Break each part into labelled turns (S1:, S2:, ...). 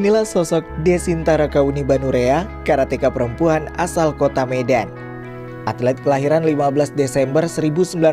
S1: Inilah sosok Desinta Rakauni Banurea, karateka perempuan asal kota Medan. Atlet kelahiran 15 Desember 1996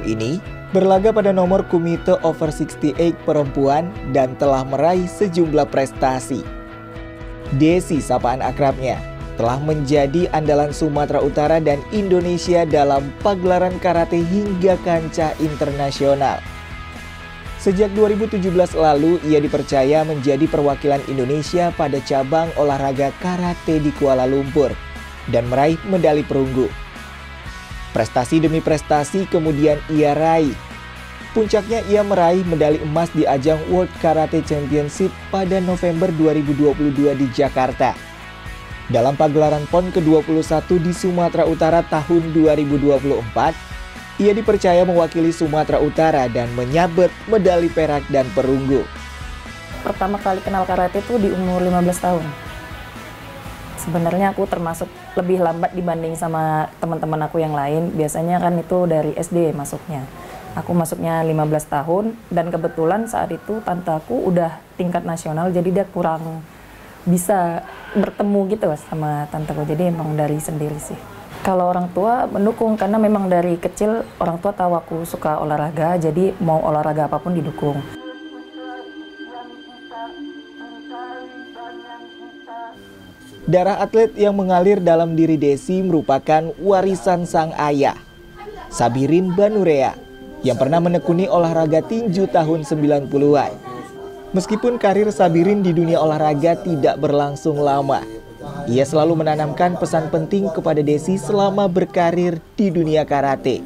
S1: ini berlaga pada nomor Kumite Over 68 perempuan dan telah meraih sejumlah prestasi. Desi, sapaan akrabnya, telah menjadi andalan Sumatera Utara dan Indonesia dalam pagelaran karate hingga kancah internasional. Sejak 2017 lalu, ia dipercaya menjadi perwakilan Indonesia pada cabang olahraga karate di Kuala Lumpur dan meraih medali perunggu. Prestasi demi prestasi kemudian ia raih. Puncaknya ia meraih medali emas di ajang World Karate Championship pada November 2022 di Jakarta. Dalam pagelaran PON ke-21 di Sumatera Utara tahun 2024, ia dipercaya mewakili Sumatera Utara dan menyabet medali perak dan perunggu.
S2: Pertama kali kenal karate itu di umur 15 tahun. Sebenarnya aku termasuk lebih lambat dibanding sama teman-teman aku yang lain. Biasanya kan itu dari SD masuknya. Aku masuknya 15 tahun dan kebetulan saat itu tante aku udah tingkat nasional, jadi dia kurang bisa bertemu gitu sama tanteku. Jadi emang dari sendiri sih. Kalau orang tua mendukung karena memang dari kecil orang tua tahu aku suka olahraga, jadi mau olahraga apapun didukung.
S1: Darah atlet yang mengalir dalam diri Desi merupakan warisan sang ayah, Sabirin Banurea, yang pernah menekuni olahraga tinju tahun 90-an. Meskipun karir Sabirin di dunia olahraga tidak berlangsung lama, ia selalu menanamkan pesan penting kepada Desi selama berkarir di dunia karate.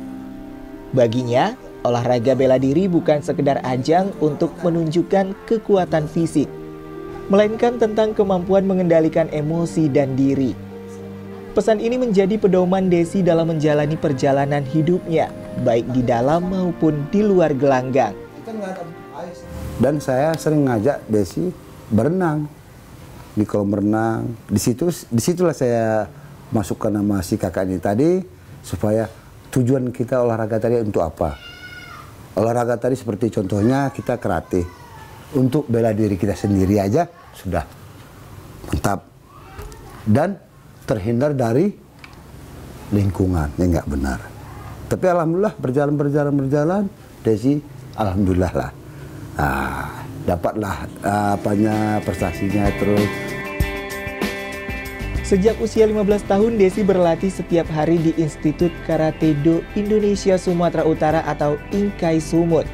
S1: Baginya, olahraga bela diri bukan sekedar ajang untuk menunjukkan kekuatan fisik, melainkan tentang kemampuan mengendalikan emosi dan diri. Pesan ini menjadi pedoman Desi dalam menjalani perjalanan hidupnya, baik di dalam maupun di luar gelanggang.
S3: Dan saya sering ngajak Desi berenang di kolam renang. Disitulah saya masukkan nama si kakak ini tadi, supaya tujuan kita olahraga tadi untuk apa. Olahraga tadi seperti contohnya kita karate. Untuk bela diri kita sendiri aja sudah mantap. Dan terhindar dari lingkungan yang nggak benar. Tapi alhamdulillah berjalan, Desi alhamdulillah lah. Dapatlah prestasinya terus.
S1: Sejak usia 15 tahun, Desi berlatih setiap hari di Institut Karate Do Indonesia Sumatera Utara atau Inkai Sumut,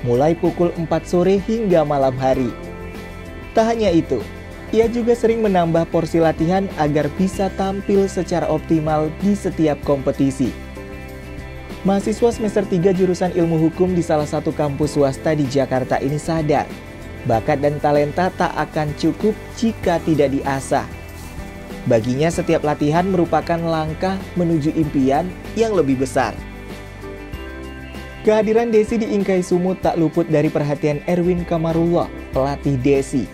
S1: mulai pukul 4 sore hingga malam hari. Tak hanya itu, ia juga sering menambah porsi latihan agar bisa tampil secara optimal di setiap kompetisi. Mahasiswa semester 3 jurusan ilmu hukum di salah satu kampus swasta di Jakarta ini sadar, bakat dan talenta tak akan cukup jika tidak diasah. Baginya setiap latihan merupakan langkah menuju impian yang lebih besar. Kehadiran Desi di Inkai Sumut tak luput dari perhatian Erwin Kamarullah, pelatih Desi.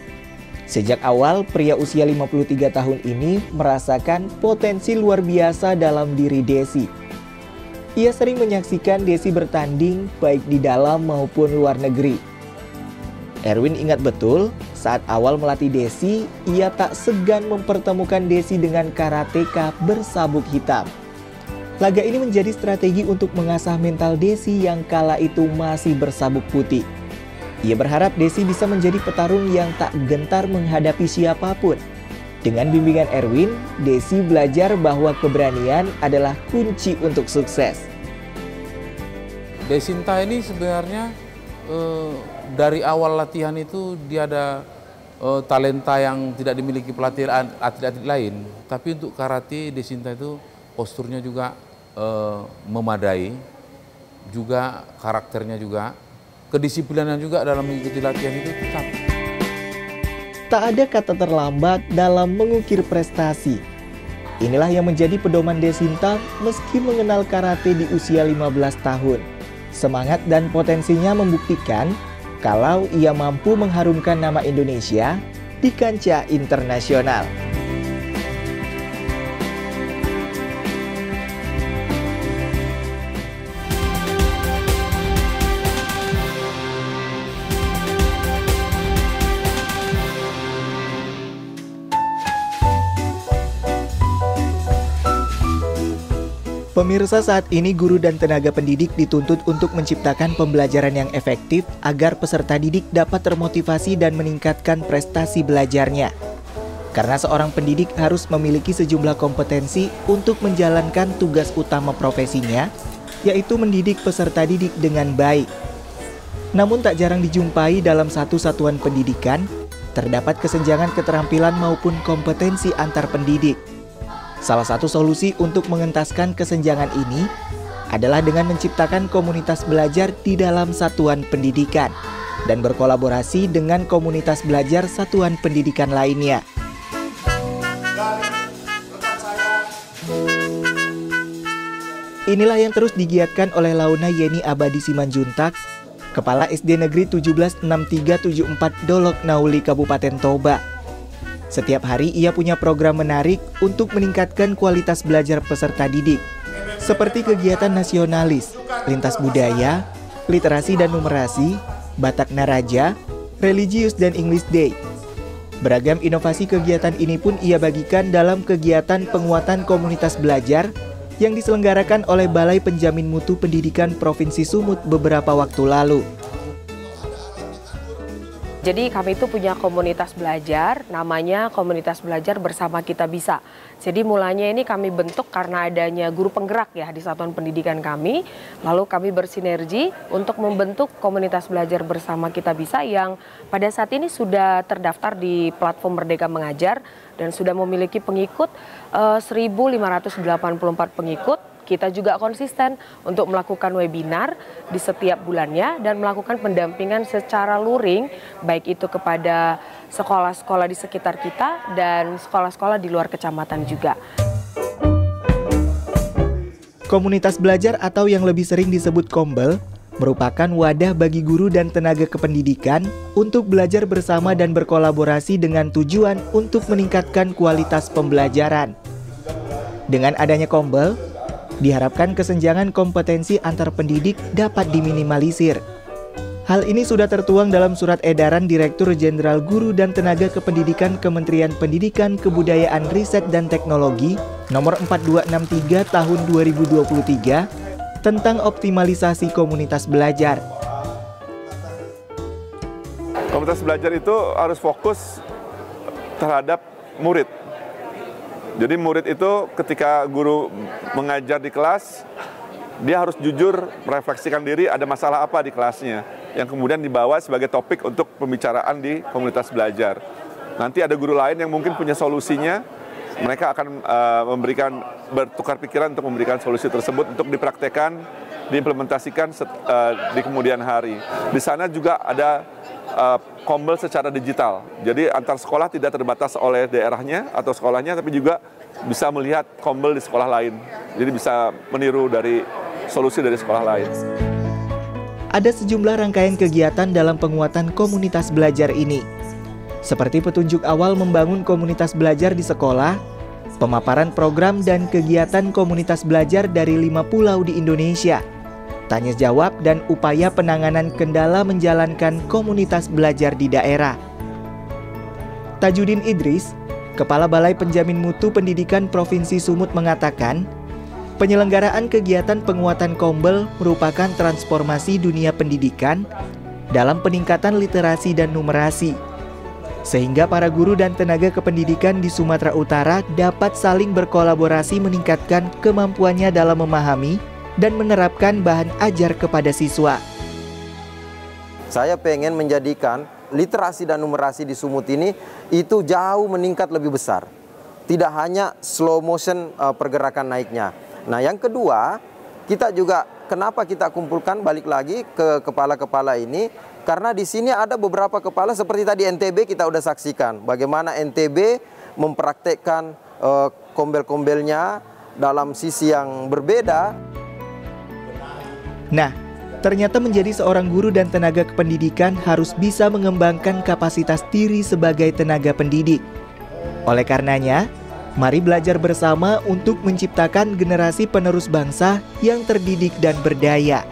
S1: Sejak awal, pria usia 53 tahun ini merasakan potensi luar biasa dalam diri Desi. Ia sering menyaksikan Desi bertanding baik di dalam maupun luar negeri. Erwin ingat betul, saat awal melatih Desi, ia tak segan mempertemukan Desi dengan karateka bersabuk hitam. Laga ini menjadi strategi untuk mengasah mental Desi yang kala itu masih bersabuk putih. Ia berharap Desi bisa menjadi petarung yang tak gentar menghadapi siapapun. Dengan bimbingan Erwin, Desi belajar bahwa keberanian adalah kunci untuk sukses.
S4: Desinta ini sebenarnya dari awal latihan itu dia ada talenta yang tidak dimiliki pelatih atlet-atlet lain. Tapi untuk karate Desinta itu posturnya juga memadai, juga karakternya juga, kedisiplinan juga dalam mengikuti latihan itu tetap.
S1: Tak ada kata terlambat dalam mengukir prestasi. Inilah yang menjadi pedoman Desinta meski mengenal karate di usia 15 tahun. Semangat dan potensinya membuktikan kalau ia mampu mengharumkan nama Indonesia di kancah internasional. Pemirsa, saat ini guru dan tenaga pendidik dituntut untuk menciptakan pembelajaran yang efektif agar peserta didik dapat termotivasi dan meningkatkan prestasi belajarnya. Karena seorang pendidik harus memiliki sejumlah kompetensi untuk menjalankan tugas utama profesinya, yaitu mendidik peserta didik dengan baik. Namun tak jarang dijumpai dalam satu satuan pendidikan, terdapat kesenjangan keterampilan maupun kompetensi antar pendidik. Salah satu solusi untuk mengentaskan kesenjangan ini adalah dengan menciptakan komunitas belajar di dalam satuan pendidikan dan berkolaborasi dengan komunitas belajar satuan pendidikan lainnya. Inilah yang terus digiatkan oleh Launa Yeni Abadi Simanjuntak, Kepala SD Negeri 176374 Dolok Nauli Kabupaten Toba. Setiap hari ia punya program menarik untuk meningkatkan kualitas belajar peserta didik, seperti kegiatan nasionalis, lintas budaya, literasi dan numerasi, Batak Naraja, Religius dan English Day. Beragam inovasi kegiatan ini pun ia bagikan dalam kegiatan penguatan komunitas belajar yang diselenggarakan oleh Balai Penjamin Mutu Pendidikan Provinsi Sumut beberapa waktu lalu.
S5: Jadi kami itu punya komunitas belajar, namanya Komunitas Belajar Bersama Kita Bisa. Jadi mulanya ini kami bentuk karena adanya guru penggerak ya di satuan pendidikan kami. Lalu kami bersinergi untuk membentuk Komunitas Belajar Bersama Kita Bisa yang pada saat ini sudah terdaftar di platform Merdeka Mengajar dan sudah memiliki pengikut 1.584 pengikut. Kita juga konsisten untuk melakukan webinar di setiap bulannya dan melakukan pendampingan secara luring, baik itu kepada sekolah-sekolah di sekitar kita dan sekolah-sekolah di luar kecamatan juga.
S1: Komunitas belajar atau yang lebih sering disebut Kombel merupakan wadah bagi guru dan tenaga kependidikan untuk belajar bersama dan berkolaborasi dengan tujuan untuk meningkatkan kualitas pembelajaran. Dengan adanya Kombel, diharapkan kesenjangan kompetensi antar pendidik dapat diminimalisir. Hal ini sudah tertuang dalam surat edaran Direktur Jenderal Guru dan Tenaga Kependidikan Kementerian Pendidikan, Kebudayaan, Riset, dan Teknologi Nomor 4263 Tahun 2023 tentang optimalisasi komunitas belajar.
S6: Komunitas belajar itu harus fokus terhadap murid. Jadi murid itu ketika guru mengajar di kelas, dia harus jujur merefleksikan diri ada masalah apa di kelasnya, yang kemudian dibawa sebagai topik untuk pembicaraan di komunitas belajar. Nanti ada guru lain yang mungkin punya solusinya, mereka akan bertukar pikiran untuk memberikan solusi tersebut untuk dipraktekkan, diimplementasikan di kemudian hari. Di sana juga ada Kombel secara digital. Jadi antar sekolah tidak terbatas oleh daerahnya atau sekolahnya, tapi juga bisa melihat Kombel di sekolah lain. Jadi bisa meniru dari solusi dari sekolah lain.
S1: Ada sejumlah rangkaian kegiatan dalam penguatan komunitas belajar ini, seperti petunjuk awal membangun komunitas belajar di sekolah, pemaparan program dan kegiatan komunitas belajar dari 5 pulau di Indonesia, tanya jawab dan upaya penanganan kendala menjalankan komunitas belajar di daerah. Tajudin Idris, Kepala Balai Penjamin Mutu Pendidikan Provinsi Sumut mengatakan, penyelenggaraan kegiatan penguatan Kombel merupakan transformasi dunia pendidikan dalam peningkatan literasi dan numerasi, sehingga para guru dan tenaga kependidikan di Sumatera Utara dapat saling berkolaborasi meningkatkan kemampuannya dalam memahami dan menerapkan bahan ajar kepada siswa.
S7: Saya pengen menjadikan literasi dan numerasi di Sumut ini itu jauh meningkat lebih besar. Tidak hanya slow motion pergerakan naiknya. Nah, yang kedua, kita juga kenapa kita kumpulkan balik lagi ke kepala-kepala ini? Karena di sini ada beberapa kepala seperti tadi NTB kita udah saksikan bagaimana NTB mempraktekkan kombel-kombelnya dalam sisi yang berbeda.
S1: Nah, ternyata menjadi seorang guru dan tenaga kependidikan harus bisa mengembangkan kapasitas diri sebagai tenaga pendidik. Oleh karenanya, mari belajar bersama untuk menciptakan generasi penerus bangsa yang terdidik dan berdaya.